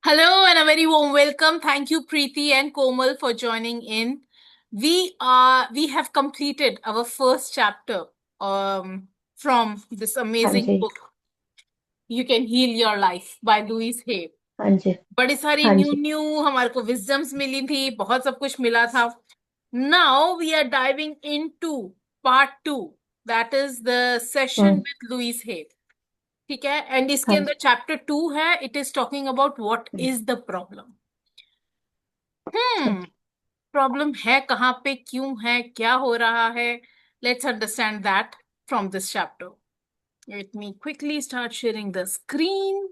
Hello and a very warm welcome. Thank you, Preeti and Komal, for joining in. We have completed our first chapter from this हाँ amazing ji. book, You Can Heal Your Life by Louise Hay. हाँ जी। बड़ी सारी हाँ new जी। New हमारे को wisdom's मिली थी, बहुत सब कुछ मिला था. Now we are diving into part 2. That is the session hmm. with Louise Hay. ठीक है. एंड इसके हाँ अंदर जी। चैप्टर 2 है. It is talking about what is the problem. Hmm. Okay. Problem है कहाँ पे, क्यों है, क्या हो रहा है? Let's understand that from this chapter. Let me quickly start sharing the screen.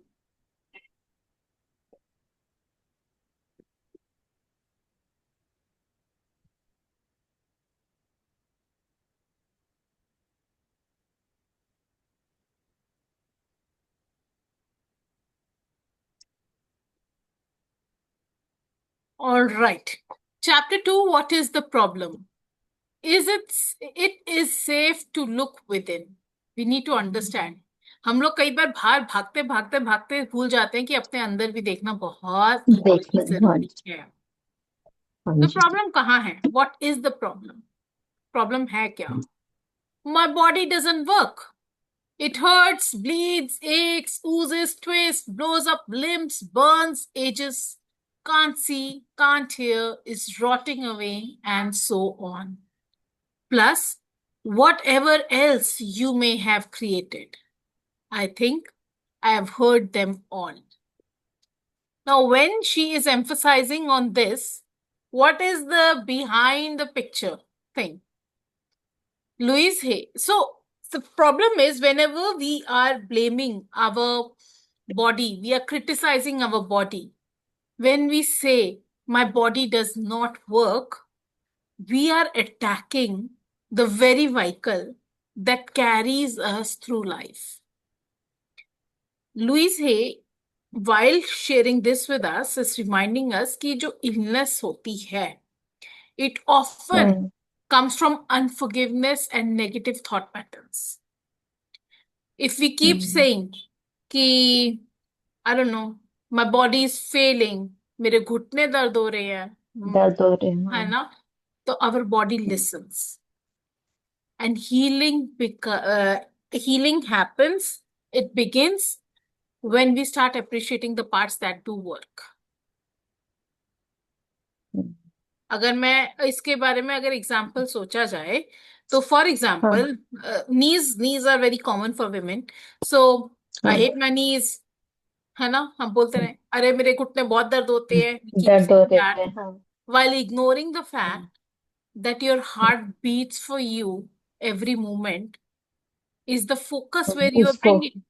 All right. Chapter 2, what is the problem? It is safe to look within. We need to understand. हम लोग कई बार बाहर भागते भागते भागते भूल जाते हैं कि अपने अंदर भी देखना बहुत देखना ही है, हाँ जरूरी जी। है. हाँ तो जी। प्रॉब्लम कहाँ है? What is the problem? Problem है क्या? My body doesn't work. It hurts, bleeds, aches, oozes, twists, blows up limbs, burns, ages, can't see, can't hear, is rotting away, and so on. Plus, whatever else you may have created. I think I have heard them all. Now, when she is emphasizing on this, what is the behind the picture thing? Louise Hay. So the problem is whenever we are blaming our body, we are criticizing our body. When we say my body does not work, we are attacking the very vehicle that carries us through life. Louise Hay, while sharing this with us, is reminding us कि जो illness होती है, it often hmm. comes from unforgiveness and negative thought patterns. If we keep hmm. saying कि I don't know, my body is failing, मेरे घुटने दर्द हो रहे हैं, दर्द हो रहे हैं, है हाँ। ना? तो our body listens and healing happens. It begins when we start appreciating the parts that do work. हम्म। अगर मैं इसके बारे में अगर एग्जाम्पल सोचा जाए, तो फॉर हाँ। Example, knees are very common for women. So I हाँ। हेट माई नीज, है ना? हम बोलते रहे अरे मेरे घुटने बहुत दर्द होते हैं. We keep दर्द हो saying रहे that हैं, हाँ। while ignoring the fact hmm. that your heart beats for you every moment is the focus where you are उसको। bringing.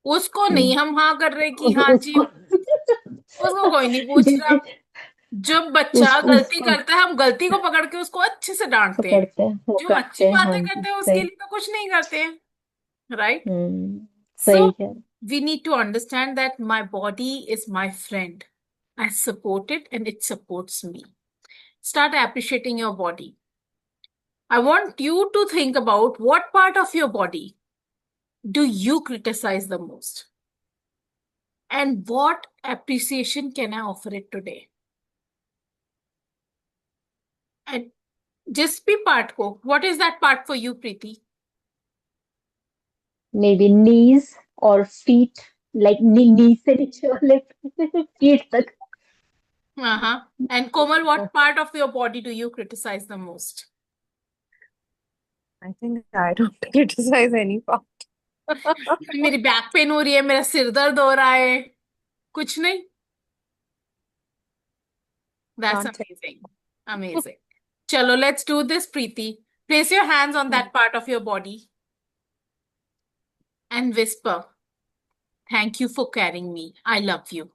उसको नहीं हम्म। हम हाँ कर रहे कि हाँ जी, उसको उसको कोई नहीं पूछ रहा. जिसे जब बच्चा उसको गलती उसको करता है, हम गलती को पकड़ के उसको अच्छे से डांटते हैं. पकड़ते हैं, वो जो अच्छी करते हैं, हाँ बातें जी, करते हैं उसके सही। लिए तो कुछ नहीं करते हैं. राइट? सो सही है। we need to understand that my body is my friend. I support it and it supports me. Start appreciating your body. I want you to think about what part of your body do you criticize the most, and what appreciation can I offer it today? And just be part ko. What is that part for you, Preeti? Maybe knees और feet, like knee से नीचे वाले feet तक। Uh-huh. And Komal, what part of your body do you criticize the most? I think I don't criticize any part. मेरी back pain हो रही है, मेरा सिर दर्द हो रहा है. कुछ नहीं. That's Can't think. amazing. Amazing. Chalo, let's do this, Preeti. Place your hands on that part of your body and whisper, thank you for carrying me. I love you.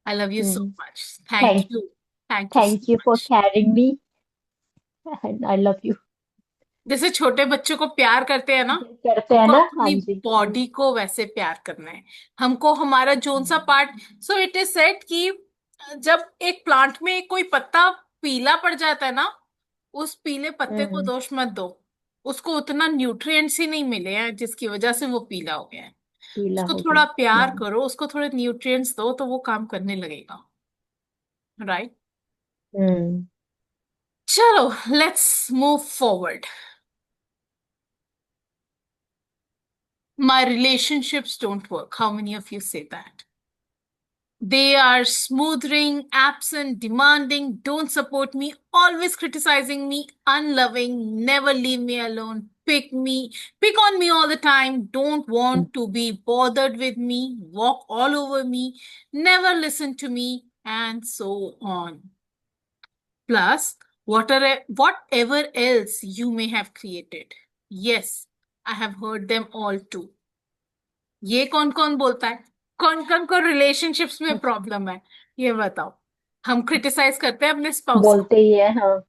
I love you so much. Thank thank you. Thank you so thank you for much. Carrying me and I love you. जैसे छोटे बच्चों को प्यार करते हैं ना, करते हैं हमको ना, हाँ अपनी जी। बॉडी को वैसे प्यार करना है. हमको हमारा जोन सा part. So it is said कि जब एक प्लांट में कोई पत्ता पीला पड़ जाता है ना, उस पीले पत्ते को हम्म। दोष मत दो. उसको उतना न्यूट्रिएंट्स ही नहीं मिले हैं जिसकी वजह से वो पीला हो गया है। पीला उसको हो थोड़ा गया। प्यार करो, उसको थोड़े न्यूट्रिएंट्स दो तो वो काम करने लगेगा। राइट। हम्म। चलो, let's move forward. My relationships don't work. How many of you say that? They are smoothing, absent, demanding, don't support me, always criticizing me, unloving, never leave me alone, pick on me all the time, don't want to be bothered with me, walk all over me, never listen to me, and so on. Plus, whatever else you may have created. Yes, I have heard them all too. ये कौन कौन बोलता है? कौन कौन को relationships में problem है? ये बताओ। हम क्रिटिसाइज करते हैं अपने स्पाउस को। बोलते ही है, हाँ,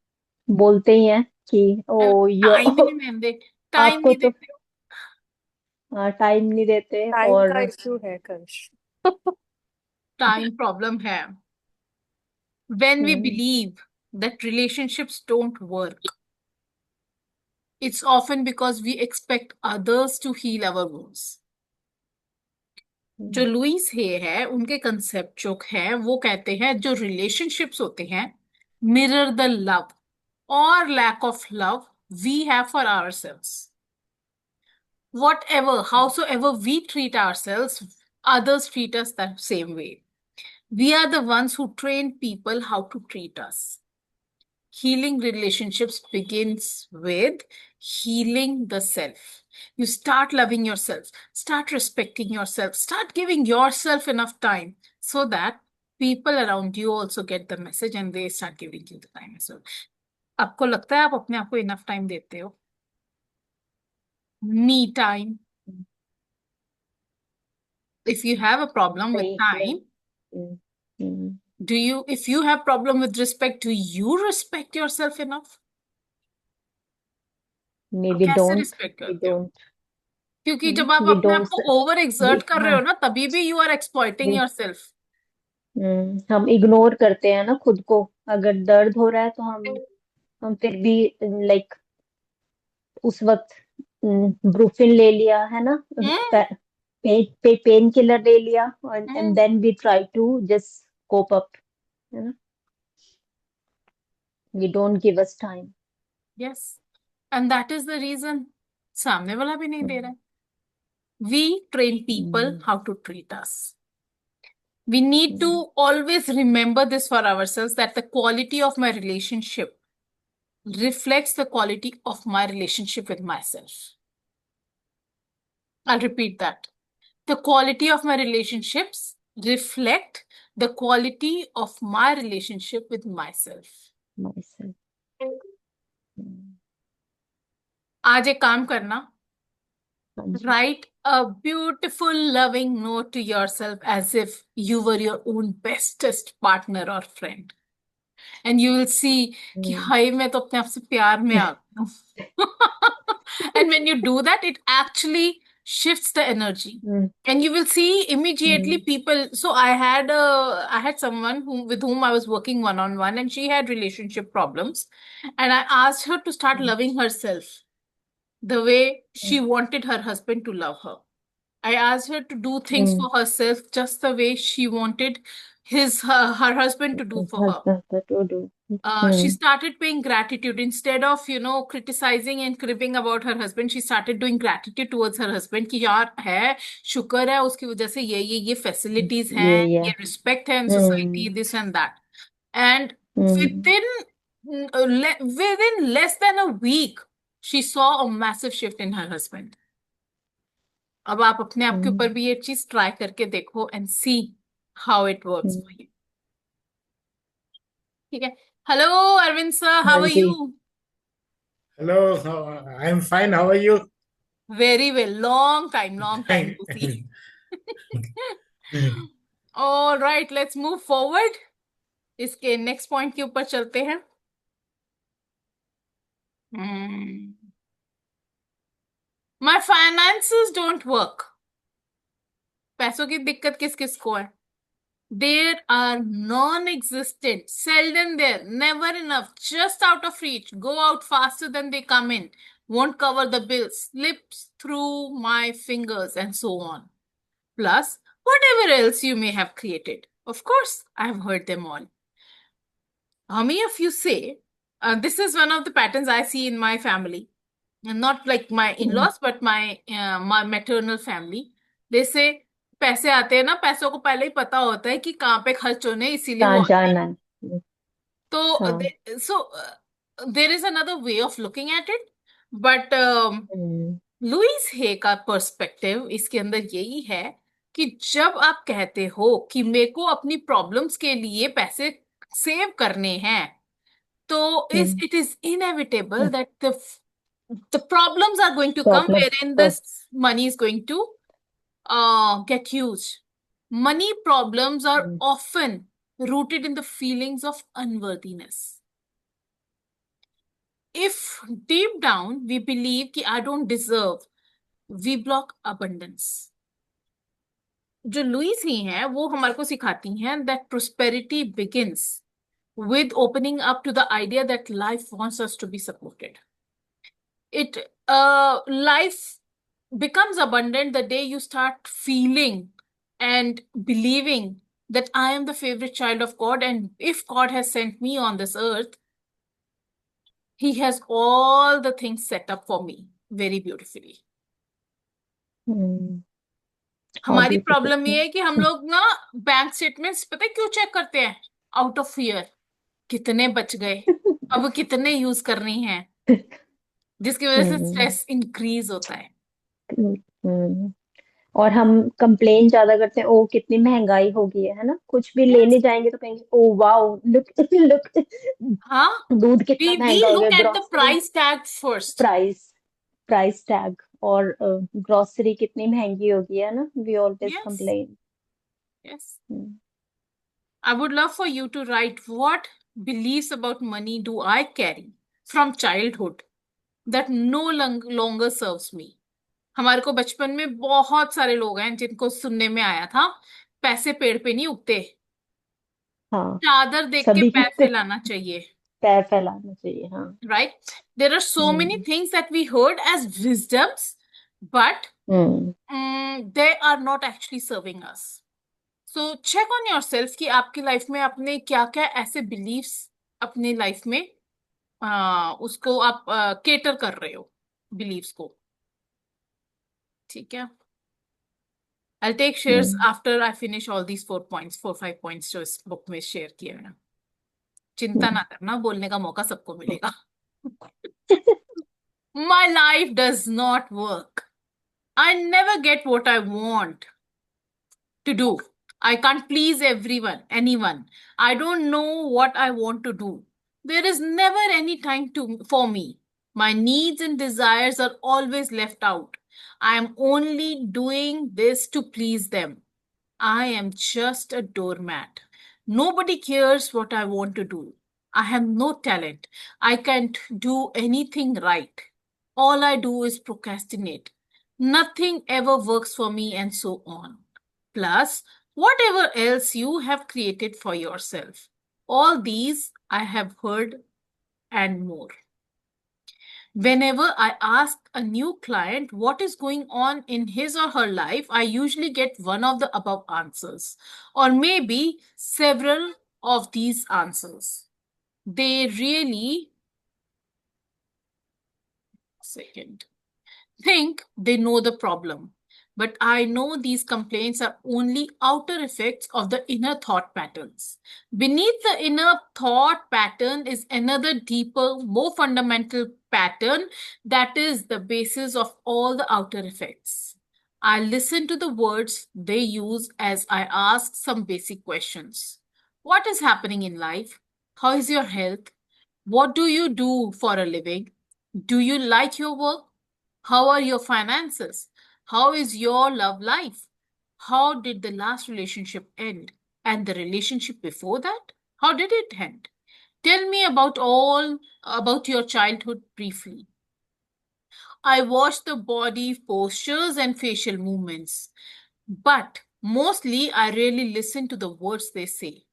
बोलते ही है कि ओ यो टाइम ही नहीं देते, टाइम आपको नहीं तो देते। टाइम नहीं देते। टाइम का और इश्यू है कर्ष। टाइम प्रॉब्लम है। When we hmm, believe that relationships don't work, it's often because we expect others to heal our wounds. जो लुइस हे है, उनके कंसेप्ट जो है वो कहते हैं जो रिलेशनशिप्स होते हैं mirror the love or lack of love we have for ourselves. Whatever, howsoever we treat ourselves, others treat us that same way. We are the ones who train people how to treat us. Healing relationships begins with healing the self. You start loving yourself, start respecting yourself, start giving yourself enough time so that people around you also get the message and they start giving you the time as well. आपको लगता है आप अपने आप को enough time देते हो? Me time. If you have a problem with नहीं नहीं। time, if you have problem with respect, do you respect yourself enough? मे और वी कैसे डोंट, रिस्पेक्ट वी करते हो? डोंट, क्योंकि जब आप वी अपने आप डोंट, को ओवर एक्सर्ट कर रहे हाँ, हो ना, तभी भी you are exploiting we yourself. हम इग्नोर करते हैं ना खुद को। अगर दर्द हो रहा है तो हम फिर भी लाइक उस वक्त ब्रूफिन ले लिया है ना, हम्म। पेन किलर ले लिया, and hmm. Then we try to just cope up, है ना। We don't give us time. Yes, and that is the reason सामने वाला भी नहीं दे रहा है। We train people how to treat us. We need to always remember this for ourselves, that the quality of my relationship reflects the quality of my relationship with myself. I'll repeat that. The quality of my relationships reflect the quality of my relationship with myself. आज एक काम करना, write a beautiful loving note to yourself as if you were your own bestest partner or friend. And you will see कि हाय मैं तो अपने आप से प्यार में आ गई हूँ. And when you do that, it actually shifts the energy. And you will see immediately people. So I had someone with whom I was working one-on-one, and she had relationship problems. And I asked her to start loving herself the way she wanted her husband to love her. I asked her to do things for herself just the way she wanted her husband to do for her. She started paying gratitude instead of, criticizing and cribbing about her husband. She started doing gratitude towards her husband कि यार है, शुक्र है उसकी वजह से ये facilities हैं, ये respect है in society, this and that. And within less than a week, she saw a massive shift in her husband. अब आप अपने आप के ऊपर भी ये चीज ट्राई करके देखो and see how it works for you. ठीक है. हेलो अरविंद सर, हाउ हाँ आर जी। You? Hello, I'm fine. How are you? Very well. Long time to see. All right, let's move forward. इसके नेक्स्ट पॉइंट के ऊपर चलते हैं. My finances don't work. पैसों की दिक्कत किस किस को है? There are non-existent, seldom there, never enough, just out of reach, go out faster than they come in. won't cover the bill, slips through my fingers, and so on. Plus, whatever else you may have created. Of course, I have heard them all. How many of you say, this is one of the patterns I see in my family, and not like my in-laws, but my maternal family. They say, पैसे आते हैं ना, पैसों को पहले ही पता होता है कि कहाँ पे खर्च होने हैं, इसीलिए वो कहाँ आते हैं. जाना है। तो हाँ। there is another way of looking at it, but hmm. Louise Hay का पर्सपेक्टिव इसके अंदर यही है कि जब आप कहते हो कि मेरे को अपनी प्रॉब्लम्स के लिए पैसे सेव करने हैं, तो it is inevitable that the problems are going to come problem wherein this money is going to get used. Money problems are often rooted in the feelings of unworthiness. If deep down we believe कि I don't deserve, we block abundance. जो Louis ही हैं वो हमारे को सिखाती हैं that prosperity begins with opening up to the idea that life wants us to be supported. Life becomes abundant the day you start feeling and believing that I am the favorite child of God, and if God has sent me on this earth, He has all the things set up for me very beautifully. हमारी problem ये है कि हम लोग ना bank statements पता है क्यों चेक करते हैं? आउट ऑफ फियर, कितने बच गए, अब कितने यूज करनी है, जिसकी वजह से स्ट्रेस इंक्रीज होता है. और हम कंप्लेन ज्यादा करते हैं, ओ कितनी महंगाई हो गई है ना, कुछ भी लेने जाएंगे तो कहेंगे ओ वाओ लुक लुक, हाँ, दूध कितना we महंगा हो गया, look at the grocery price tag first. Price tag, और ग्रोसरी कितनी महंगी हो गई है ना, we always Yes, complain. yes. I would love for you to write what beliefs about money do I carry from childhood that no longer serves me. हमारे को बचपन में बहुत सारे लोग हैं जिनको सुनने में आया था पैसे पेड़ पे नहीं उगते, हाँ, चादर देख के सभी पैर फैलाना चाहिए. पैर फैलाना चाहिए. हाँ. Right? There are so many things that we heard as wisdoms, but they are not actually serving us. So check on yourself कि आपकी लाइफ में आपने क्या क्या ऐसे बिलीव्स अपने लाइफ में उसको आप केटर कर रहे हो बिलीव्स को. ठीक है? I'll take shares after I finish all these 4-5 points जो इस बुक में शेयर किए हैं. चिंता ना करना, बोलने का मौका सबको मिलेगा. My life does not work. I never get what I want to do. I can't please anyone. I don't know what I want to do. There is never any time for me. My needs and desires are always left out. I am only doing this to please them. I am just a doormat. Nobody cares what I want to do. I have no talent. I can't do anything right. All I do is procrastinate. Nothing ever works for me, and so on. Plus, whatever else you have created for yourself. All these I have heard and more. Whenever I ask a new client what is going on in his or her life, I usually get one of the above answers, or maybe several of these answers. They really think they know the problem. But I know these complaints are only outer effects of the inner thought patterns. Beneath the inner thought pattern is another deeper, more fundamental pattern that is the basis of all the outer effects. I listen to the words they use as I ask some basic questions. What is happening in life? How is your health? What do you do for a living? Do you like your work? How are your finances? How is your love life? How did the last relationship end? And the relationship before that? How did it end? Tell me about your childhood briefly. I watch the body postures and facial movements, but mostly I really listen to the words they say.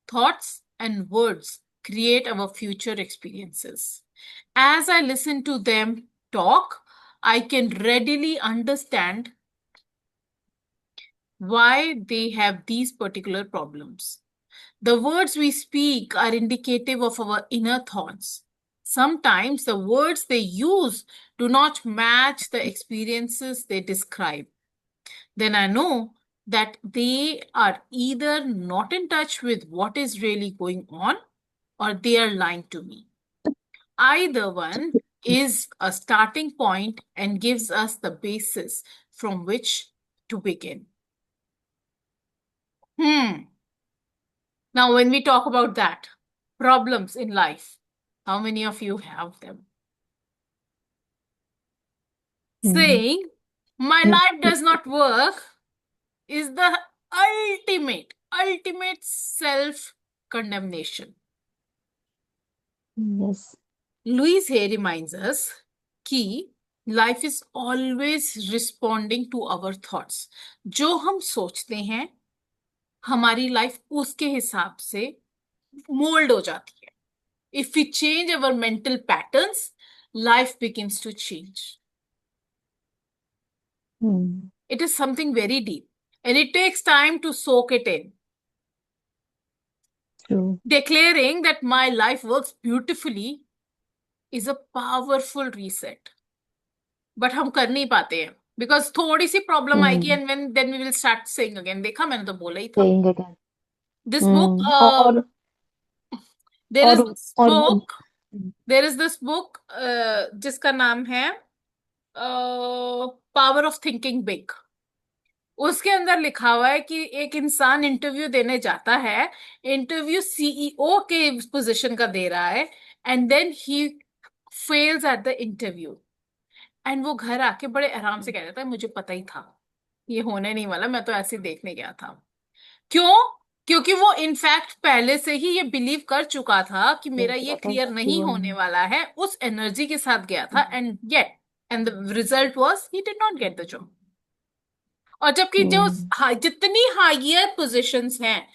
Thoughts and words create our future experiences. As I listen to them talk, I can readily understand why they have these particular problems. The words we speak are indicative of our inner thoughts. Sometimes the words they use do not match the experiences they describe. Then I know that they are either not in touch with what is really going on or they are lying to me. Either one is a starting point and gives us the basis from which to begin. Now, when we talk about that, problems in life, how many of you have them? Saying, my life does not work is the ultimate self-condemnation. Yes. Louise Hay reminds us कि life is always responding to our thoughts. जो हम सोचते हैं हमारी life उसके हिसाब से mould हो जाती है. If we change our mental patterns, life begins to change. It is something very deep and it takes time to soak it in. True. Declaring that my life works beautifully is a powerful reset. But हम कर नहीं पाते हैं because थोड़ी सी problem आएगी and then we will start saying again. देखा मैंने तो बोला ही था. Saying again. This book, और there is this और book, there is this book जिसका नाम है पावर ऑफ थिंकिंग बिग. उसके अंदर लिखा हुआ है कि एक इंसान इंटरव्यू देने जाता है, इंटरव्यू सीईओ के पोजीशन का दे रहा है and then he fails at the interview एंड वो घर आके बड़े आराम से कह देता है मुझे पता ही था ये होने नहीं वाला, मैं तो ऐसे ही देखने गया था. क्यों? क्योंकि वो इनफैक्ट पहले से ही ये बिलीव कर चुका था कि मेरा ये क्लियर नहीं होने वाला है, उस एनर्जी के साथ गया था and the result was he did not get the job. और जबकि जो जितनी हायर पोजीशंस हैं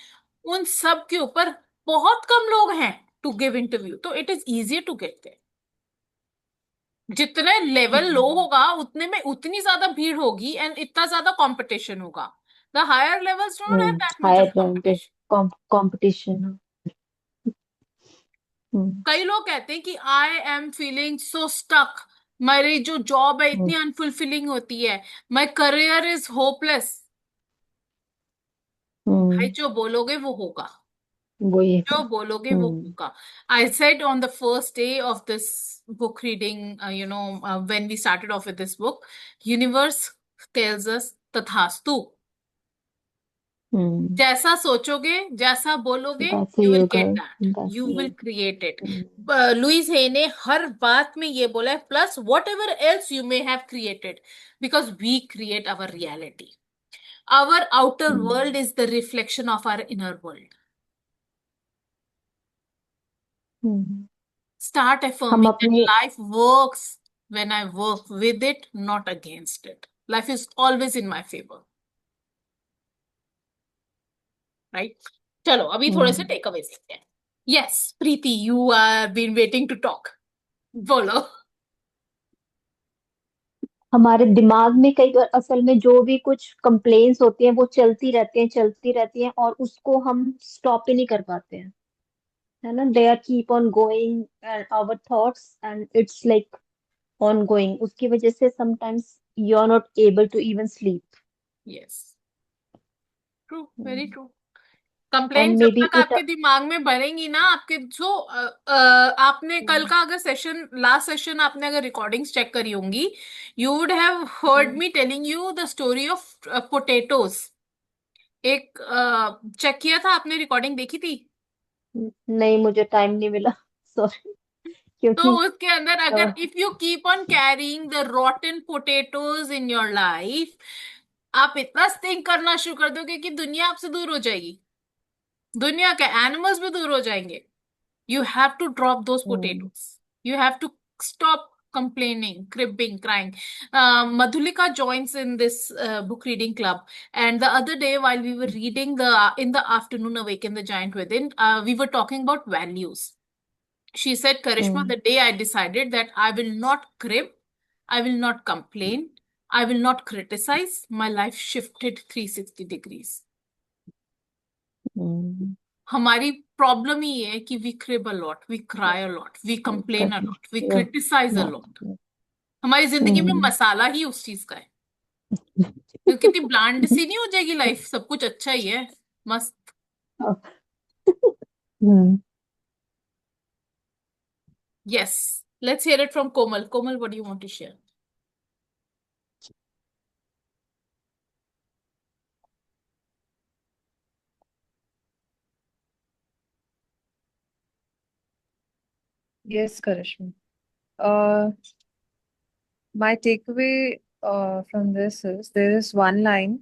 उन सब के ऊपर बहुत कम लोग हैं टू गिव इंटरव्यू, तो it is easier to get there. जितने लेवल लो होगा उतने में उतनी ज्यादा भीड़ होगी एंड इतना ज्यादा कंपटीशन होगा. The higher levels don't have that much of competition. Competition. कई लोग कहते हैं कि I am feeling so stuck, मेरी जो जॉब है इतनी अनफुलफिलिंग होती है, माय करियर इज होपलेस. भाई जो बोलोगे वो होगा, जो बोलोगे वो होगा. I said on the first day of this book reading, when we started off with this book, universe tells us तथास्तु. जैसा सोचोगे, जैसा बोलोगे, you will get that. You will create it. Louise Hay ने हर बात में ये बोला है, plus whatever else you may have created, because we create our reality. Our outer world is the reflection of our inner world. Start affirming that life works when I work with it, not against it. Life is always in my favor. Right? चलो अभी थोड़े से take Awez लेते हैं. Yes, Preeti, you have been waiting to talk. बोलो. हमारे दिमाग में कई बार असल में जो भी कुछ कंप्लेन्स होती हैं वो चलती रहती हैं और उसको हम स्टॉप ही नहीं कर पाते हैं, है ना. They are keep on going and our thoughts and it's like ongoing. उसकी वजह से sometimes you are not able to even sleep. Yes. True, very true. Complain जब तक आपके दिमाग में भरेंगी ना, आपके जो आपने कल का अगर सेशन, लास्ट सेशन आपने अगर रिकॉर्डिंग्स चेक करी होंगी, you would have heard me telling you the story of potatoes. एक चेक किया था आपने, रिकॉर्डिंग देखी थी? नहीं, मुझे टाइम नहीं मिला, सॉरी. तो उसके अंदर अगर if you keep on carrying the रॉटन potatoes in your life, आप इतना थिंक करना शुरू कर दोगे कि दुनिया आपसे दूर हो जाएगी, दुनिया के एनिमल्स भी दूर हो जाएंगे. You have to drop those potatoes. You have to stop complaining, cribbing, crying. Madhulika joins in this book reading club, and the other day while we were reading in the afternoon Awaken the Giant Within, we were talking about values. She said, Karishma, the day I decided that I will not crib, I will not complain. I will not criticize. My life shifted 360 degrees. हम्म, हमारी problem ही है कि we crib a lot, we cry a lot, we complain a lot, we criticize a lot. हमारी जिंदगी में मसाला ही उस चीज का है. तो कितनी ब्लैंड सी नहीं हो जाएगी लाइफ? सब कुछ अच्छा ही है, मस्त. हम्म, Yes, let's hear it from Komal. Komal, what do you want to share? Yes, Karishma. My takeaway from this is there is one line.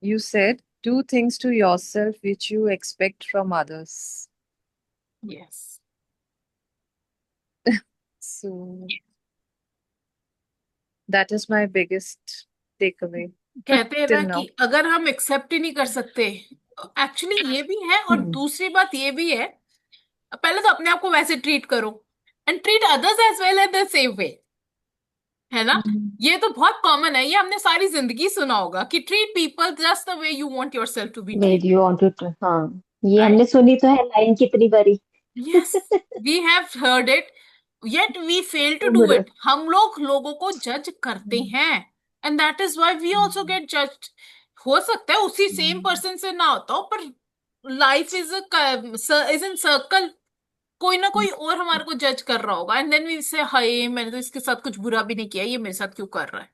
You said, do things to yourself which you expect from others. Yes. So that is my biggest takeaway कहते हैं ना till now. कि अगर हम accept ही नहीं कर सकते, actually ये भी है. और दूसरी बात ये भी है, पहले तो अपने आप को वैसे ट्रीट करो and treat others as well at the same way, है ना? ये तो बहुत कॉमन है, ये हमने सारी जिंदगी सुना होगा कि treat people just the way you want yourself to be Where treated. you want to, हाँ, ये राइट? हमने सुनी तो है लाइन कितनी बारी. Yes, we have heard it, yet we fail to do it. हम लोग लोगों को जज करते हैं and that is why we also get judged. हो सकता है उसी सेम पर्सन से ना होता हो, पर लाइफ इज इन सर्कल. कोई ना कोई और हमारे को जज कर रहा होगा एंड देन वी से हाय, मैंने तो इसके साथ कुछ बुरा भी नहीं किया, ये मेरे साथ क्यों कर रहा है.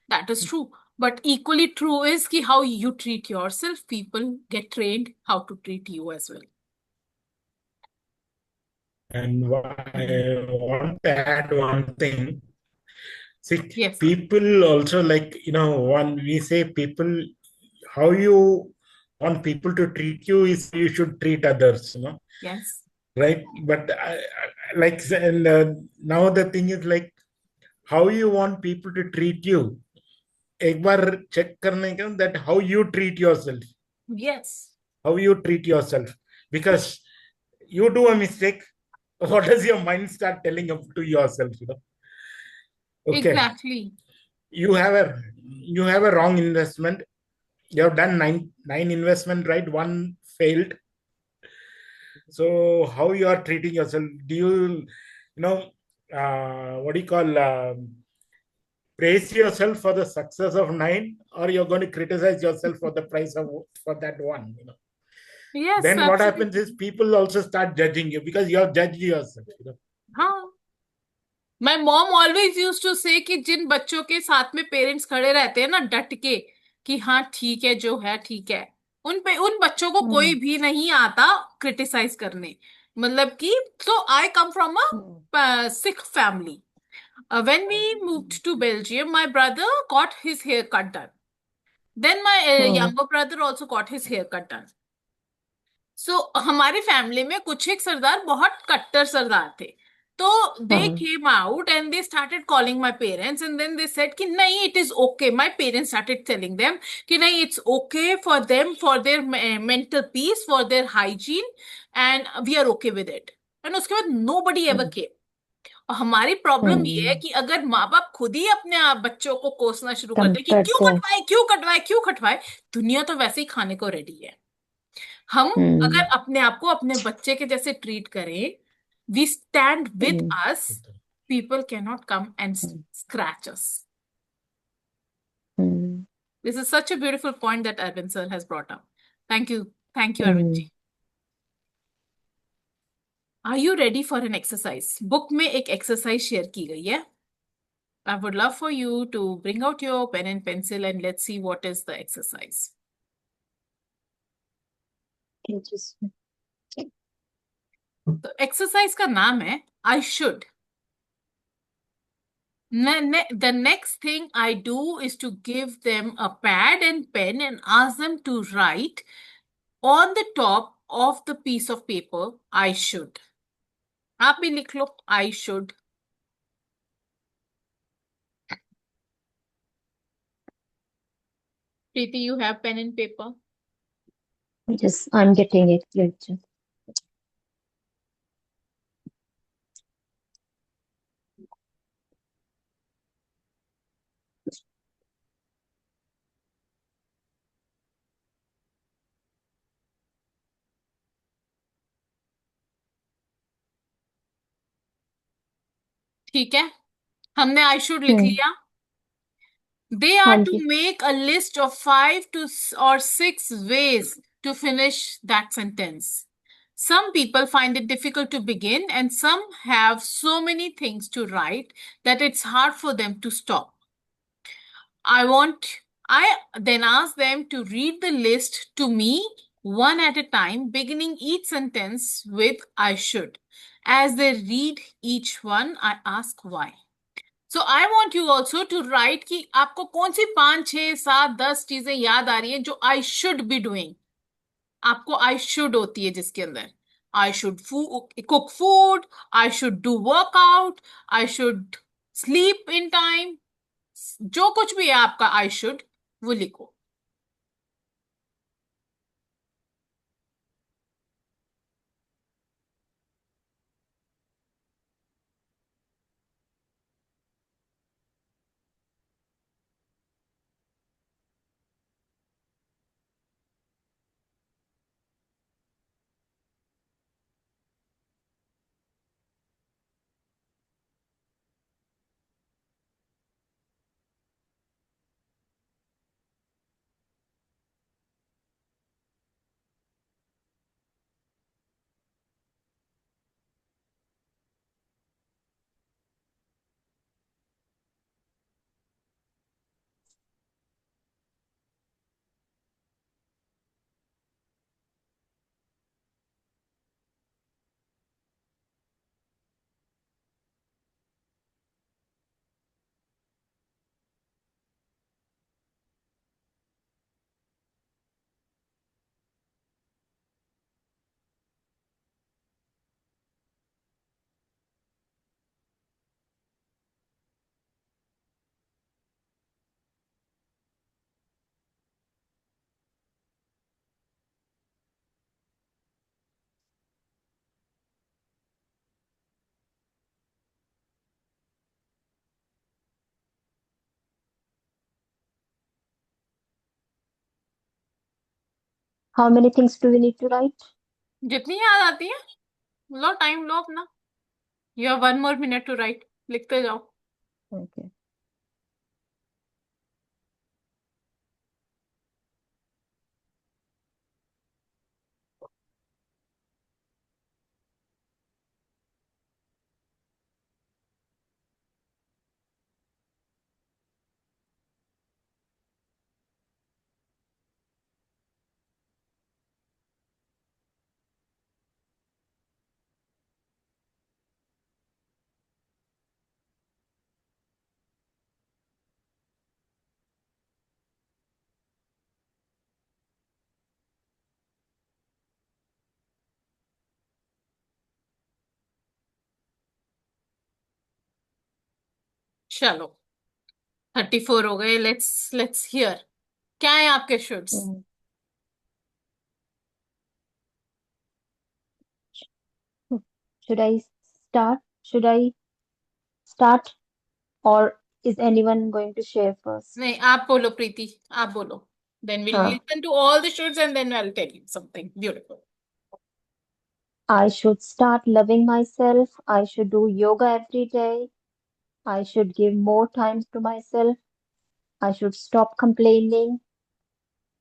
That is true. But equally true is कि how you treat yourself, people get trained how to treat you as well. And I want to add one thing. See, Yes, sir. people also when we say people, how you want people to treat you is you should treat others, Yes. right? But now the thing is like how you want people to treat you. एक बार check करने का that how you treat yourself. Yes. How you treat yourself, because you do a mistake, what does your mind start telling to yourself? Okay, Exactly. you have a wrong investment. You have done nine investment, right? One failed. So how you are treating yourself? Do you what do you call, praise yourself for the success of 9, or you're going to criticize yourself for the price for that one? Yes, Then what absolutely. happens is people also start judging you because you have judged yourself. हाँ, my mom always use to say कि जिन बच्चों के साथ में parents खड़े रहते हैं ना डट के कि हाँ ठीक है जो है ठीक है, उन बच्चों को कोई भी नहीं आता क्रिटिसाइज करने. मतलब कि so I come from a Sikh family. When we moved to Belgium, my brother got his hair cut done. Then my younger brother also got his hair cut done. So हमारे family में कुछ एक सरदार बहुत कट्टर सरदार थे. तो they came out and they started calling my parents and then they said कि नहीं, it is okay. My parents started telling them कि नहीं, it's okay for them, for their mental peace, for their hygiene, and we are okay with it. And उसके बाद nobody ever came. और हमारी problem ये है कि अगर माँ बाप खुद ही अपने आप बच्चों को कोसना शुरू करते हैं कि क्यों कटवाए क्यों कटवाए क्यों कटवाए, दुनिया तो वैसे ही खाने को रेडी है. हम अगर अपने आप को अपने बच्चे के जैसे ट्रीट करें, we stand with us, people can not come and scratch us. This is such a beautiful point that Arvind sir has brought up. Thank you Arvind ji. Are you ready for an exercise? Book में एक exercise share की गई है. I would love for you to bring out your pen and pencil and let's see what is the exercise. तो exercise का नाम है I should. The next thing I do is to give them a pad and pen and ask them to write on the top of the piece of paper I should. आप भी लिख लो I should. Preeti, you have pen and paper? Yes, I'm getting it. ठीक है, हमने I should लिख हम्म। लिया. They हाँ are to जी. make a list of 5 or 6 ways to finish that sentence. Some people find it difficult to begin, and some have so many things to write that it's hard for them to stop. I then ask them to read the list to me one at a time, beginning each sentence with I should. As they read each one, I ask why. So I want you also to write कि आपको कौन सी 5, 6, 7, 10 चीजें याद आ रही हैं जो आई should be doing. आपको I should होती है जिसके अंदर आई should cook food, I should do workout, I should sleep in time. जो कुछ भी है आपका आई शुड, वो लिखो. How many things do we need to write? जितनी याद आती है लो, टाइम लो अपना. You have 1 more minute to write. लिखते जाओ. Okay. चलो 34 हो गए. Let's hear. क्या है आपके शुड्स? Mm. Should I start? Should I start, or is anyone going to share first? नहीं, आप बोलो प्रीति, आप बोलो. Then we'll हाँ. listen to all the shoulds and then I'll tell you something beautiful. I should start loving myself. I should do yoga every day. I should give more time to myself. I should stop complaining.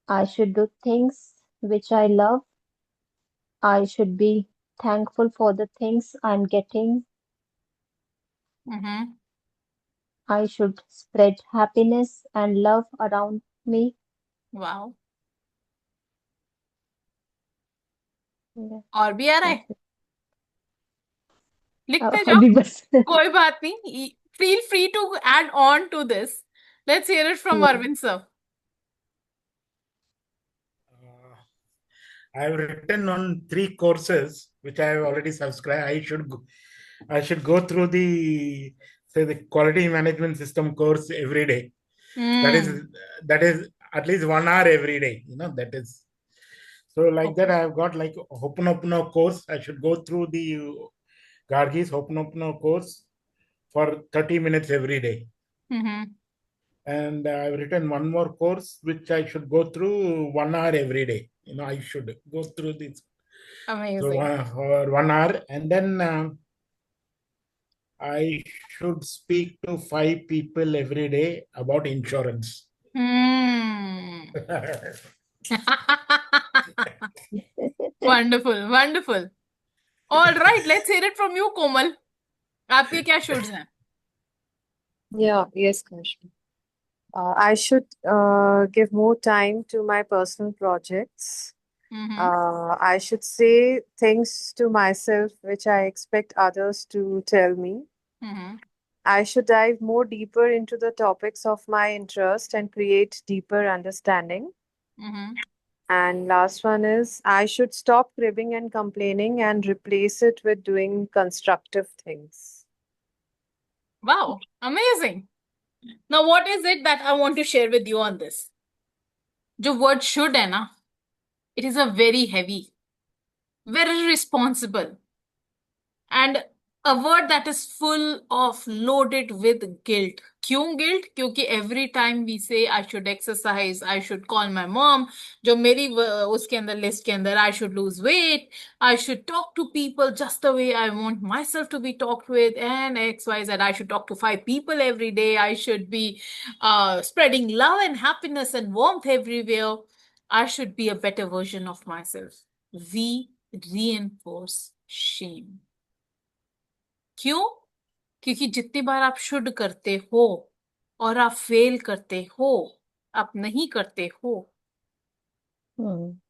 I should do things which I love. I should be thankful for the things I'm getting. Mm-hmm. I should spread happiness and love around me. Wow. Yeah, और भी आ रहा है? that's it. लिखते जाओ. अभी बस. कोई बात नहीं. Feel free to add on to this. Let's hear it from Yeah. Arvind sir. I have written on 3 courses which I have already subscribed. I should go through the quality management system course every day. That is at least 1 hour every day. That is so like that. I have got like Ho'oponopono course. I should go through the Gargi's Ho'oponopono course for 30 minutes every day. Mm-hmm. And I've written one more course which I should go through 1 hour every day. I should go through this. Amazing. So for 1 hour, and then I should speak to 5 people every day about insurance. Wonderful, wonderful. All right, let's hear it from you, Komal. आपके क्या shoulds हैं? Yeah, yes, Karishma. I should give more time to my personal projects. I should say things to myself which I expect others to tell me. I should dive more deeper into the topics of my interest and create deeper understanding. And last one is I should stop cribbing and complaining and replace it with doing constructive things. Wow, amazing. Now, what is it that I want to share with you on this? जो word should है ना, it is a very heavy, very responsible, and a word that is full of loaded with guilt. क्यों guilt? क्योंकि every time we say I should exercise, I should call my mom, जो मेरी उसके अंदर list के अंदर I should lose weight, I should talk to people just the way I want myself to be talked with, and XYZ, I should talk to 5 people every day, I should be spreading love and happiness and warmth everywhere, I should be a better version of myself. We reinforce shame. क्यों? क्योंकि जितनी बार आप should करते हो और आप fail करते हो, आप नहीं करते हो,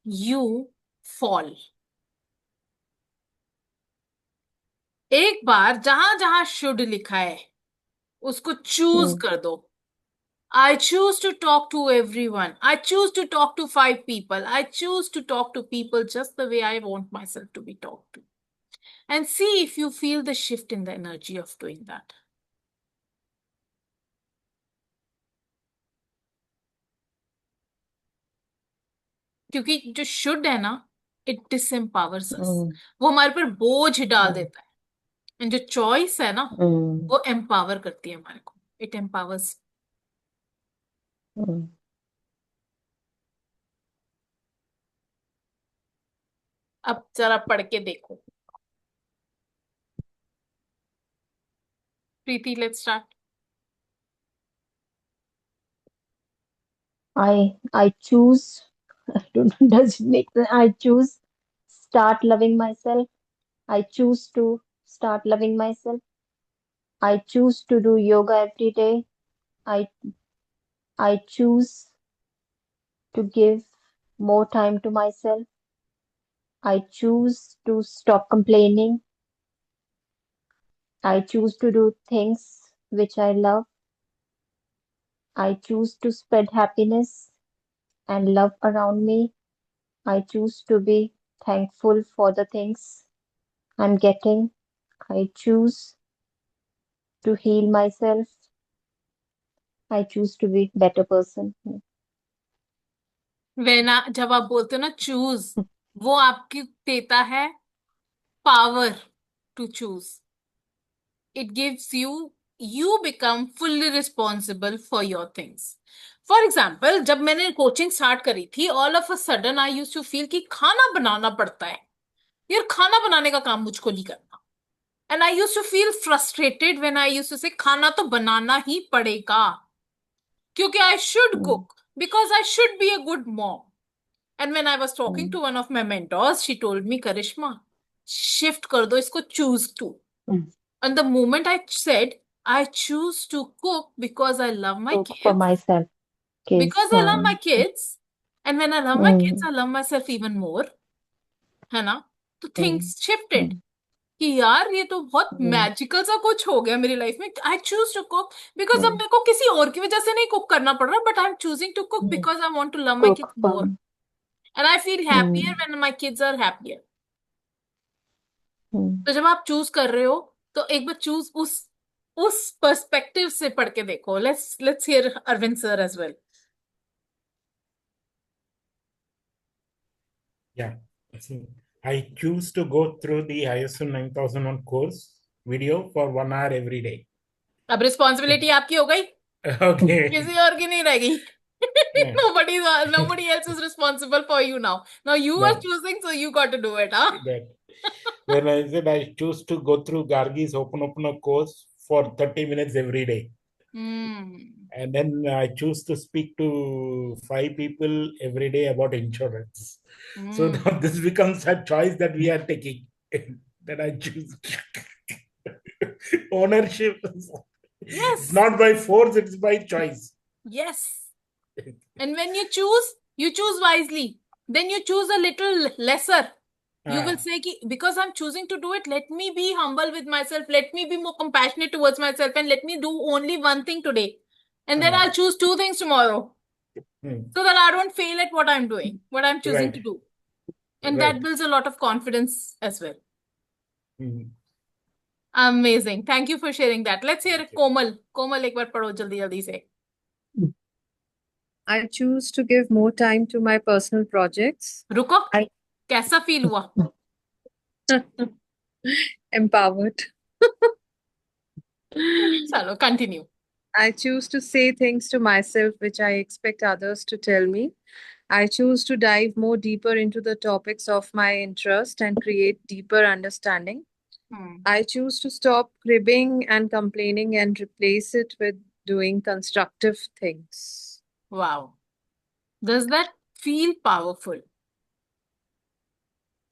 यू फॉल. एक बार जहां जहां शुड लिखा है उसको चूज कर दो. I choose to talk to everyone. I choose to talk to 5 people. I choose to talk to people just the way I want myself to be talked to. And see if you feel the shift in the energy of doing that. क्योंकि जो should है ना, it डिसएम्पावर्स अस. वो हमारे पर बोझ डाल देता है. एंड जो चॉइस है ना, वो एम्पावर करती है हमारे को. It empowers. अब जरा पढ़ के देखो. Preeti, let's start. I choose. Does it make sense? I choose start loving myself. I choose to start loving myself. I choose to do yoga every day. I choose to give more time to myself. I choose to stop complaining. I choose to do things which I love. I choose to spread happiness and love around me. I choose to be thankful for the things I'm getting. I choose to heal myself. I choose to be better person. जब आप बोलते हो ना choose, वो आपकी देता है power to choose. It gives you become fully responsible for your things. For example, जब मैंने कोचिंग स्टार्ट करी थी, all of a sudden I used to feel कि खाना बनाना पड़ता है. यार, खाना बनाने का काम मुझको नहीं करना. And I used to feel frustrated when I used to say खाना तो बनाना ही पड़ेगा क्योंकि I should cook because I should be a good mom. And when I was talking to one of my mentors, she told me, Karishma, shift कर दो इसको, choose two. And the moment I said, I choose to cook because I love my Cook kids. for myself. Kids. Because I love my kids. And when I love my kids, I love myself even more. है ना? तो things shifted. कि यार ये तो बहुत magical सा कुछ हो गया मेरी लाइफ में. I choose to cook because अब मेरे को किसी और की वजह से नहीं कुक करना पड़ रहा, but I'm choosing to cook because I want to love my kids more. And I feel happier when my kids are happier. तो जब आप चूज कर रहे हो तो एक बार चूज उस पर्सपेक्टिव से पढ़ के देखो. Let's hear Arvind sir as well. Yeah, I choose to go through the ISO 9001 course video for 1 hour every day. अब रिस्पॉन्सिबिलिटी आपकी हो गई, Okay. किसी और की नहीं रहेगी. Nobody else is responsible for you now. Now you are choosing, so you got to do it, huh? When I said I choose to go through Gargi's Open Up course for 30 minutes every day. Hmm. And then I choose to speak to 5 people every day about insurance. So Hmm. now this becomes a choice that we are taking. That I choose ownership. It's Yes. not by force, it's by choice. Yes. And when you choose wisely. Then you choose a little lesser. You will Ah, say, ki, because I'm choosing to do it, let me be humble with myself. Let me be more compassionate towards myself. And let me do only one thing today. And then ah, I'll choose 2 things tomorrow. hmm, So that I don't fail at what I'm doing, what I'm choosing to right, do. And that right. builds a lot of confidence as well. Hmm, Amazing. Thank you for sharing that. Let's hear thank you. Komal. Komal, एक बार पढ़ो जल्दी जल्दी से. I choose to give more time to my personal projects. रुको. I कैसा feel हुआ? empowered. चलो, continue. I choose to say things to myself which I expect others to tell me. I choose to dive more deeper into the topics of my interest and create deeper understanding. I choose to stop cribbing and complaining and replace it with doing constructive things. Wow. Does that feel powerful?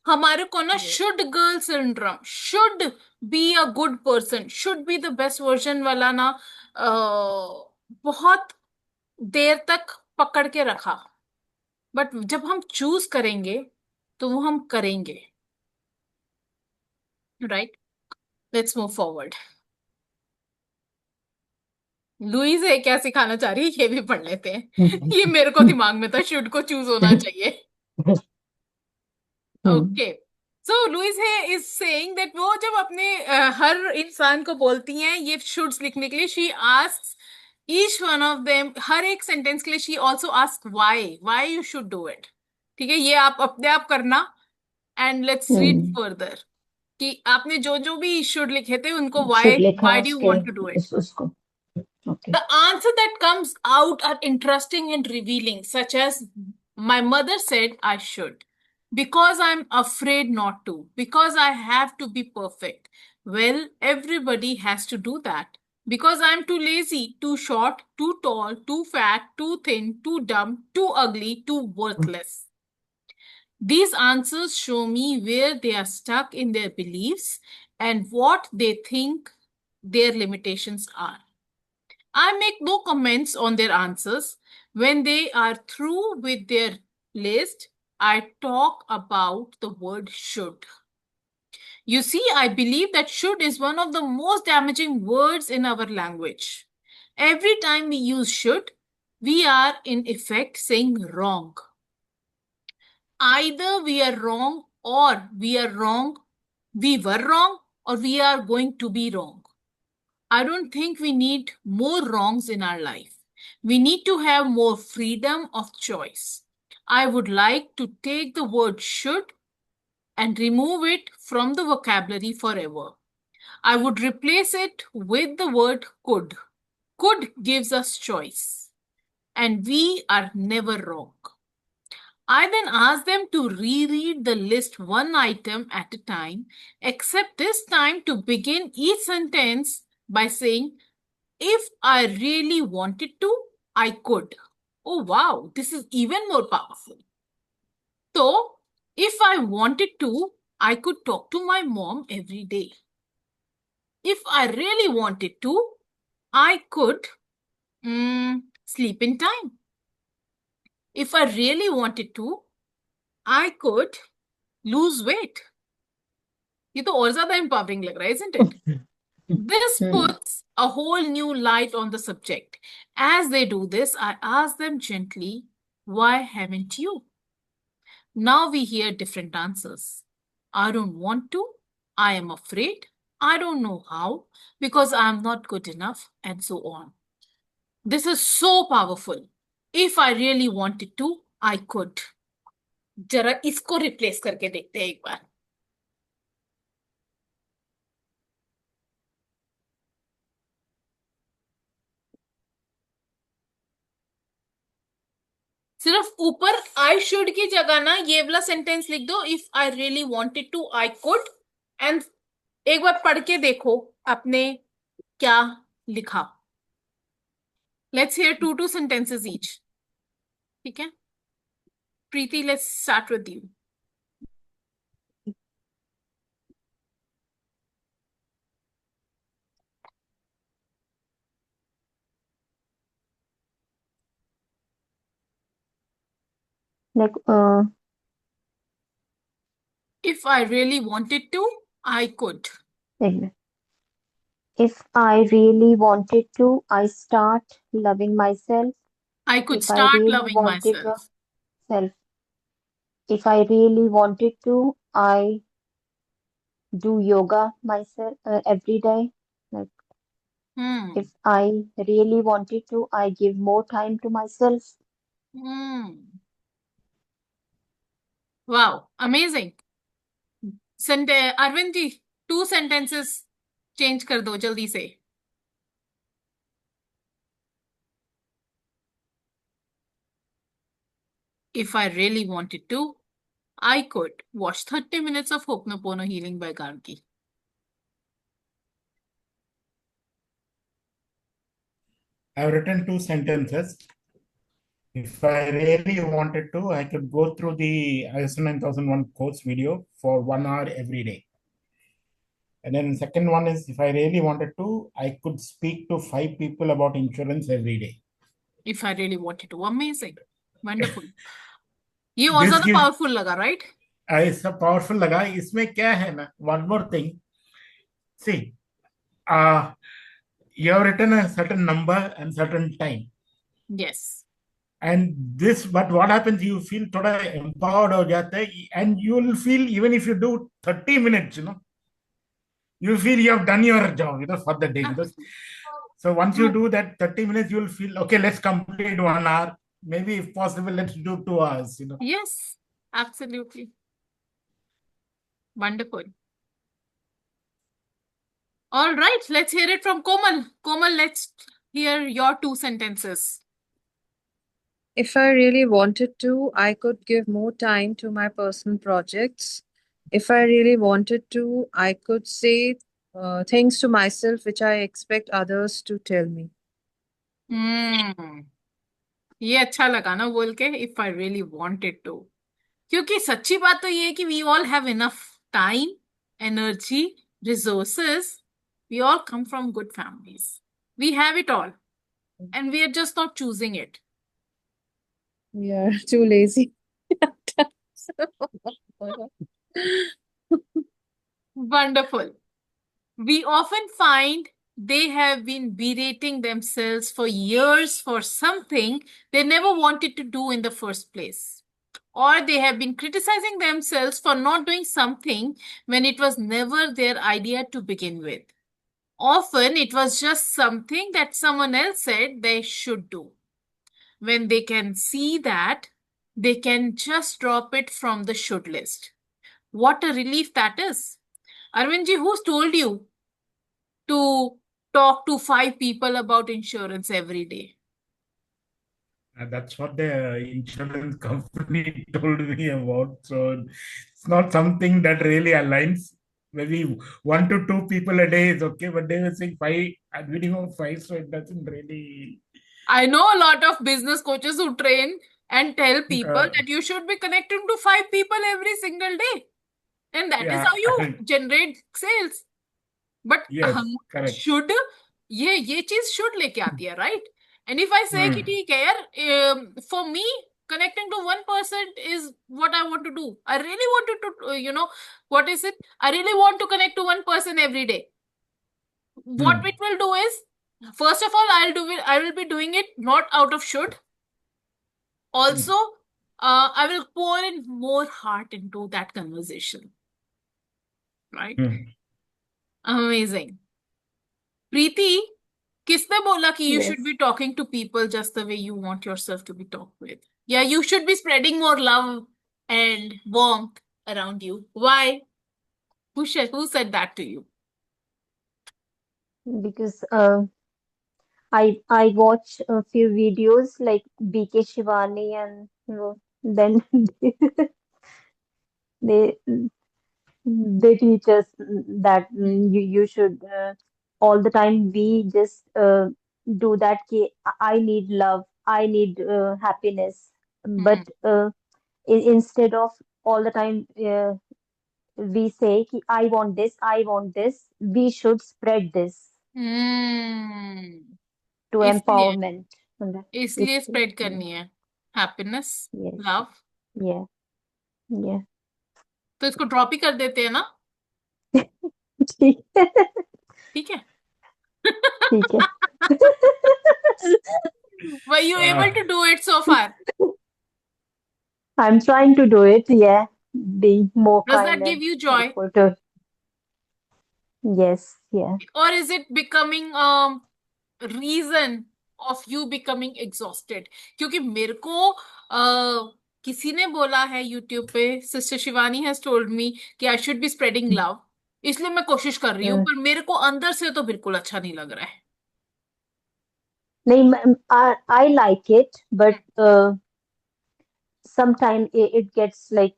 हमारे को ना Yeah. Should girl syndrome, should be a good person, should be the best version वाला ना बहुत देर तक पकड़ के रखा. बट जब हम चूज करेंगे तो वो हम करेंगे. Right. Let's move forward. Lewis है क्या सिखाना चाह रही है, ये भी पढ़ लेते हैं. ये मेरे को दिमाग में था, शुड को चूज होना चाहिए. ओके. सो लुइस है इज सेइंग दैट वो जब अपने हर इंसान को बोलती हैं ये शुड्स लिखने के लिए, she asks each one of them, हर एक सेंटेंस के लिए she also ask why you should do it. ठीक है, ये आप अपने आप करना. एंड लेट्स रीड फर्दर कि आपने जो जो भी शुड लिखे थे उनको शुड व्हाई लिखा व्हाई डू यू उसके वांट टू डू इट. उसको. Okay. The answer that comes out are interesting and revealing, such as, my mother said I should, because I'm afraid not to, because I have to be perfect. Well, everybody has to do that. Because I'm too lazy, too short, too tall, too fat, too thin, too dumb, too ugly, too worthless. These answers show me where they are stuck in their beliefs and what they think their limitations are. I make no comments on their answers. When they are through with their list, I talk about the word should. You see, I believe that should is one of the most damaging words in our language. Every time we use should, we are in effect saying wrong. Either we are wrong or we are wrong, we were wrong or we are going to be wrong. I don't think we need more wrongs in our life. We need to have more freedom of choice. I would like to take the word should and remove it from the vocabulary forever. I would replace it with the word could. Could gives us choice, and we are never wrong. I then ask them to reread the list one item at a time, except this time to begin each sentence by saying, if I really wanted to, I could. Oh wow, this is even more powerful. So, if I wanted to, I could talk to my mom every day. If I really wanted to, I could sleep in time. If I really wanted to, I could lose weight. ये तो और ज्यादा empowering लग रहा है, isn't it? This puts a whole new light on the subject. As they do this, I ask them gently, why haven't you? Now we hear different answers. I don't want to. I am afraid. I don't know how because I am not good enough, and so on. This is so powerful. If I really wanted to, I could. जरा इसको replace करके देखते हैं एक बार. सिर्फ ऊपर I should की जगह ना ये वाला सेंटेंस लिख दो, if I really wanted to I could. And एक बार पढ़ के देखो अपने क्या लिखा? Let's hear two sentences each. ठीक है? Preeti, let's start with you. Like, If I really wanted to, I could. like, if I really wanted to, I start loving myself. I could If I start really loving wanted myself. self, if I really wanted to, I do yoga myself every day. Like, Hmm. if I really wanted to, I give more time to myself. Hmm. Wow, amazing. Arvind ji, 2 sentences change कर दो जल्दी से. If I really wanted to, I could watch 30 minutes of Ho'oponopono healing by Gargi. I've written 2 sentences. If I really wanted to, I could go through the ISO 9001 course video for 1 hour every day. And then second one is, if I really wanted to, I could speak to 5 people about insurance every day. If I really wanted to. Amazing. Wonderful. ये और This ज्यादा gives powerful लगा, right? ऐसा powerful लगा. इसमें क्या है ना, one more thing. See, uh, you have written a certain number and certain time. Yes. And this, but what happens, you feel थोड़ा empowered हो जाता है, and you will feel, even if you do 30 minutes, you feel you have done your job, for the day. So once you do that 30 minutes, you will feel, okay, let's complete 1 hour. Maybe if possible, let's do 2 hours, Yes, absolutely. Wonderful. All right, let's hear it from Komal. Komal, let's hear your 2 sentences. If I really wanted to, I could give more time to my personal projects. If I really wanted to, I could say things to myself which I expect others to tell me. ये अच्छा लगा ना बोल के, if I really wanted to. क्योंकि सच्ची बात तो ये है कि we all have enough time, energy, resources. We all come from good families. We have it all and we are just not choosing it. We are too lazy. Wonderful. We often find they have been berating themselves for years for something they never wanted to do in the first place. Or they have been criticizing themselves for not doing something when it was never their idea to begin with. Often it was just something that someone else said they should do. When they can see that, they can just drop it from the should list. What a relief that is. Arvindji, who's told you to talk to 5 people about insurance every day? That's what the insurance company told me about. So it's not something that really aligns. Maybe 1 to 2 people a day is okay, but they were saying 5, at minimum 5, so it doesn't really. I know a lot of business coaches who train and tell people Uh, that you should be connecting to 5 people every single day. And that is yeah, how you generate sales. But yes, correct. should, ये चीज should लेके आती है, right? And if I say कि ठीक है यार, for me, connecting to 1% is what I want to do. I really wanted to, what is it? I really want to connect to 1 person every day. What it will do is, first of all, I will be doing it not out of should. Also, I will pour in more heart into that conversation. Right? Amazing. Preeti, किसने बोला कि you should Yes. be talking to people just the way you want yourself to be talked with? Yeah, you should be spreading more love and warmth around you. Why? Who said that to you? Because I watch a few videos like BK Shivani, and then they they teach us that you should all the time we just do that ki I need love, I need happiness, but instead of all the time we say कि I want this, we should spread this hmm to इसलिए empowerment. And इसलिए it's spread करनी है happiness, yes, love. yeah, yeah. तो इसको drop ही कर देते हैं ना? ठीक है, ठीक है। ठीक है. Were you able to do it so far? I'm trying to do it, yeah, being more Does kind that give and you joy? helpful to. Yes, yeah. Or is it becoming reason of you becoming exhausted? क्योंकि मेरे को किसी ने बोला है YouTube पे, sister Shivani has told me कि I should be spreading love, इसलिए मैं कोशिश कर रही हूँ, Mm. पर मेरे को अंदर से तो बिल्कुल अच्छा नहीं लग रहा है। नहीं, I like it, but sometimes it gets like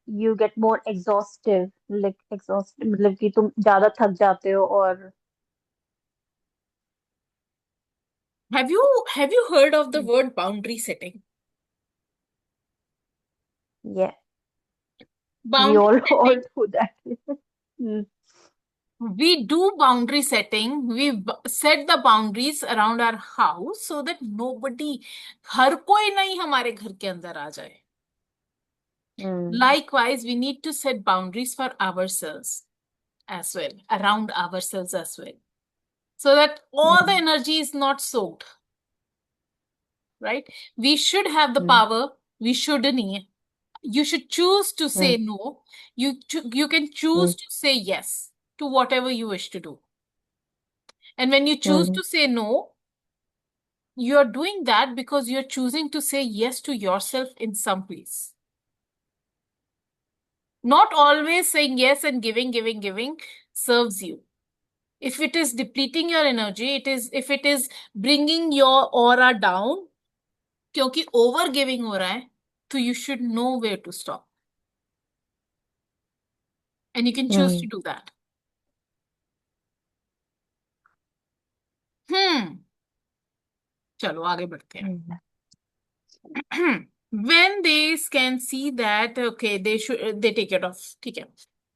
you get more exhaustive, like exhausted मतलब कि तुम ज्यादा थक जाते हो और Have you heard of the word boundary setting? yeah, we Boundary all setting. do that. Mm, We do boundary setting. We set the boundaries around our house so that nobody, हर कोई नहीं हमारे घर के अंदर आ जाए. mm, Likewise, we need to set boundaries for ourselves as well, around ourselves as well, so that all the mm, energy is not soaked, right? We should have the mm, power. We shouldn't. You should choose to say mm, no. You can choose mm, to say yes to whatever you wish to do. And when you choose mm, to say no, you're doing that because you're choosing to say yes to yourself in some ways. Not always saying yes and giving serves you. If it is depleting your energy, if it is bringing your aura down, क्योंकि over giving हो रहा है, तो you should know where to stop. And you can choose to mm, do that. Hmm. चलो आगे बढ़ते हैं. mm, When they can see that, okay, they take it off. ठीक है.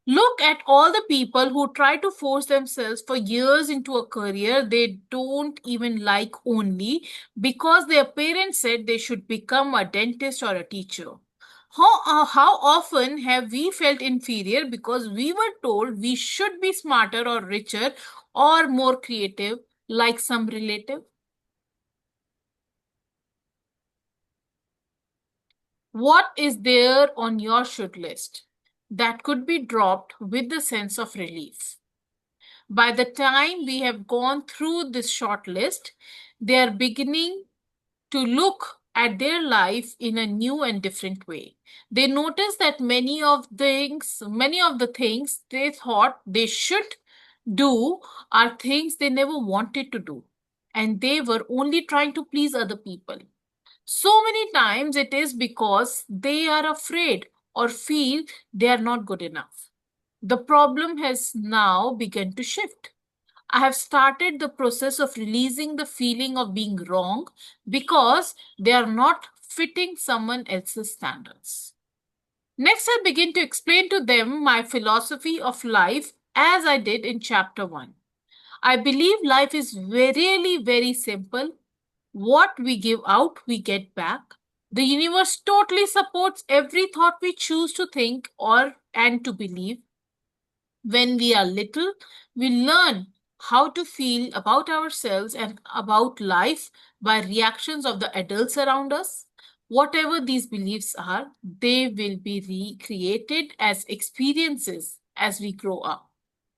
Look at all the people who try to force themselves for years into a career they don't even like only because their parents said they should become a dentist or a teacher. How often have we felt inferior because we were told we should be smarter or richer or more creative, like some relative? What is there on your should list that could be dropped with the sense of relief? By the time we have gone through this short list, they are beginning to look at their life in a new and different way. They notice that many of the things they thought they should do are things they never wanted to do, and they were only trying to please other people. So many times it is because they are afraid or feel they are not good enough. The problem has now begun to shift. I have started the process of releasing the feeling of being wrong because they are not fitting someone else's standards. Next, I begin to explain to them my philosophy of life as I did in chapter 1. I believe life is really very simple. What we give out, we get back. The universe totally supports every thought we choose to think or and to believe. When we are little, we learn how to feel about ourselves and about life by reactions of the adults around us. Whatever these beliefs are, they will be recreated as experiences as we grow up.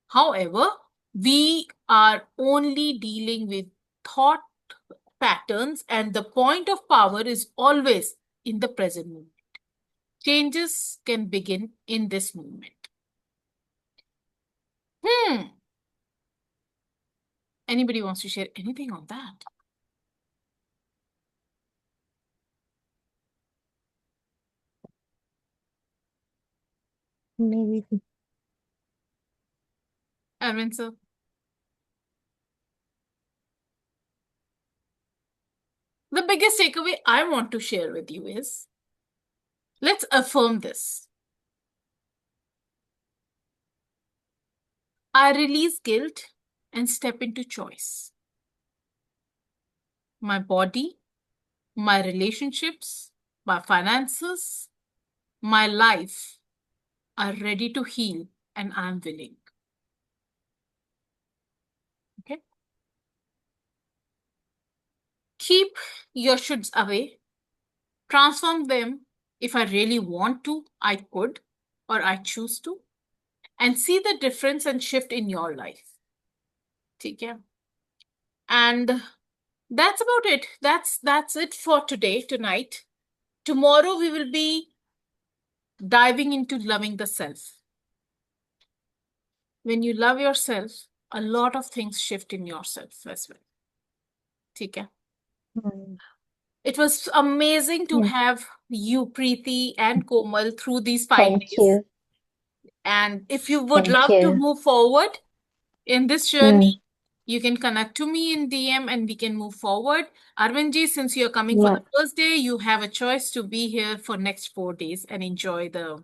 However, we are only dealing with thought patterns, and the point of power is always in the present moment. Changes can begin in this moment. Anybody wants to share anything on that? maybe. Arvind sir? The biggest takeaway I want to share with you is, let's affirm this. I release guilt and step into choice. My body, my relationships, my finances, my life are ready to heal, and I'm willing. Okay? Keep your shoulds away. Transform them. If I really want to, I could, or I choose to. And see the difference and shift in your life. Okay? And that's about it. That's it for tonight. Tomorrow we will be diving into loving the self. When you love yourself, a lot of things shift in yourself as well. Okay? It was amazing to Yes. have you, Preeti, and Komal through these 5 Thank days. you. And if you would Thank love to you. move forward in this journey, you can connect to me in DM and we can move forward. Arvindji, since you're coming for Yeah. the first day, you have a choice to be here for next 4 days and enjoy the,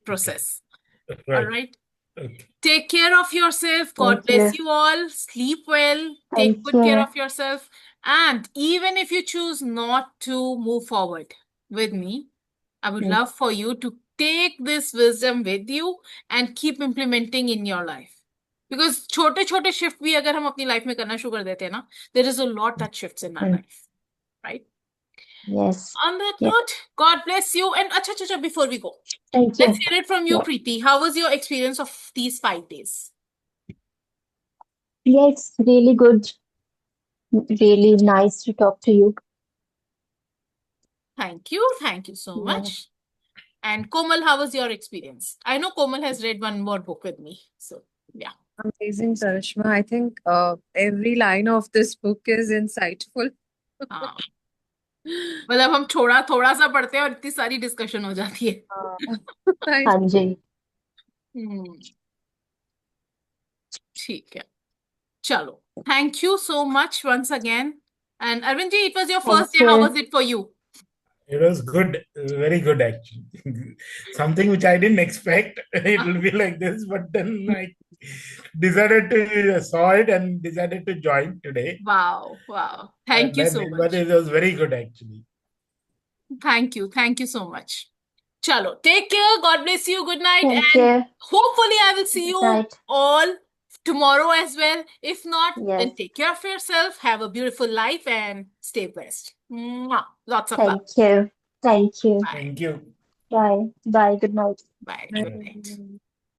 process. All Right. right. Okay. Take care of yourself. God Thank bless you. you all. Sleep well. Take Thank good care you. of yourself. And even if you choose not to move forward with me, I would Mm. love for you to take this wisdom with you and keep implementing in your life. Because छोटे छोटे shift भी अगर हम अपनी life में करना शुरू कर देते हैं ना, there is a lot that shifts in our Mm. life, right? Yes. On that Yeah. note, God bless you. And acha, before we go, Thank let's you. hear it from you, Yeah. Preeti. How was your experience of these 5 days? Yeah, it's really good. Really nice to talk to you. Thank you so Yeah. much. And Komal, how was your experience? I know Komal has read one more book with me. So, yeah. Amazing, Sarishma. I think every line of this book is insightful. हाँ मतलब हम थोड़ा थोड़ा सा पढ़ते हैं और इतनी सारी डिस्कशन हो जाती है I हाँ जी. हम्म, ठीक है चलो thank you so much once again and Arvind ji it was your first Thank day how you. Was it for you It was good, very good actually. Something which I didn't expect. It will be like this, but then I decided to saw it and decided to join today. Wow thank you so But much it was very good actually. Thank you so much चलो take care God bless you good night Thank and you. hopefully I will see you Right. all tomorrow as well. If not, then Yes. take care of yourself. Have a beautiful life and stay blessed. Mwah. Lots of love. Thank you. Thank you. Bye. Thank you. Bye. Bye. Good night. Bye. Bye. Good night.